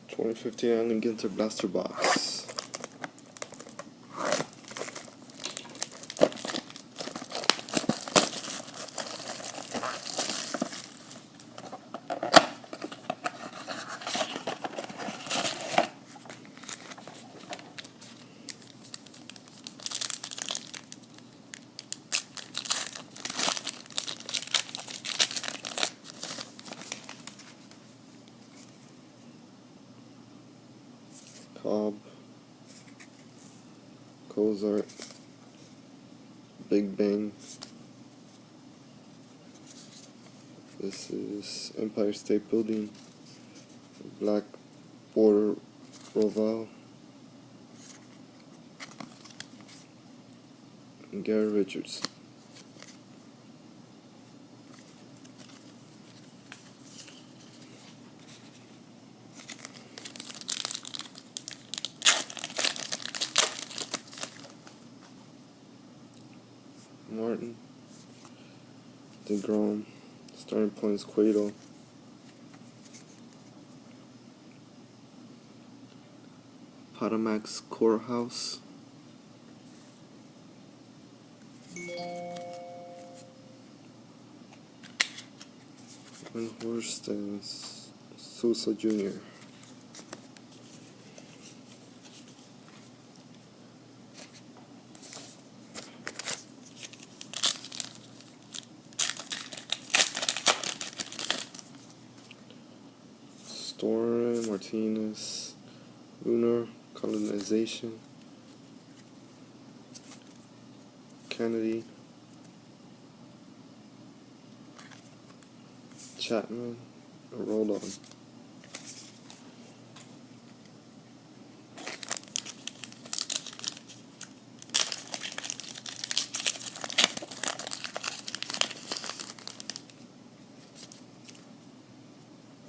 2015 Allen Ginter Blaster Box. Cobb, Cozart, Big Bang. This is Empire State Building, Black Border Roval, and Gary Richards. Martin, DeGrom, starting points Cueto, Potomax Courthouse, Horst and Sousa Jr. Storm, Martinez, Lunar Colonization, Kennedy, Chapman, Roldan.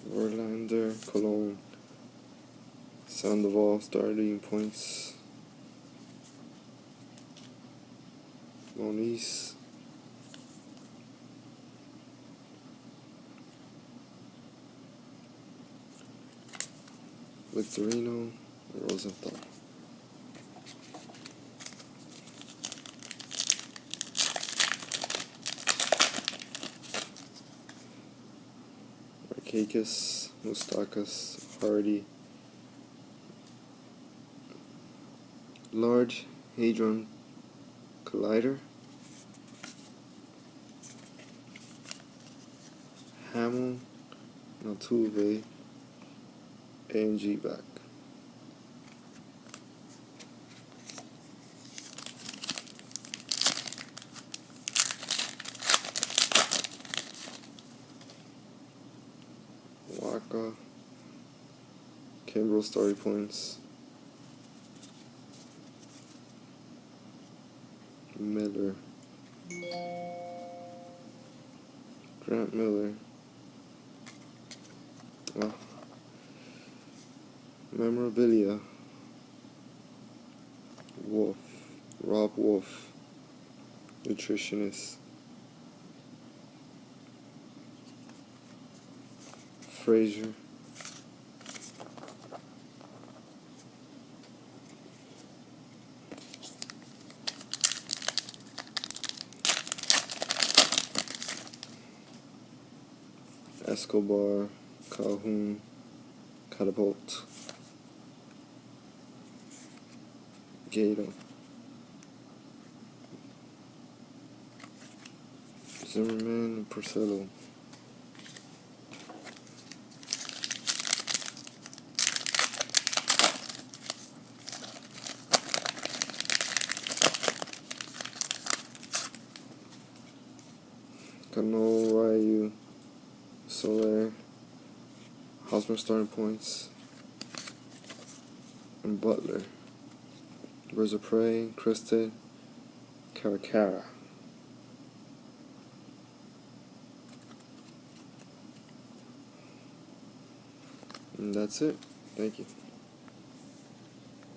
Verlander, Cologne, Sandoval, starting points, Moniz, Victorino, and Rosenthal. Markakis, Moustakas, Hardy, Large Hadron Collider, Hamill, Altuve, A&G back. Waka, Kimbrel starting points, Miller, Grant Miller, memorabilia, Wolf, Rob Wolf, nutritionist, Frazier, Escobar, Calhoun, Catapult, Gato, Zimmerman, and Porcello. Cano, Ryu, Soler, Hosmer starting points, and Butler. Birds of Prey, Crested, Caracara. And that's it. Thank you.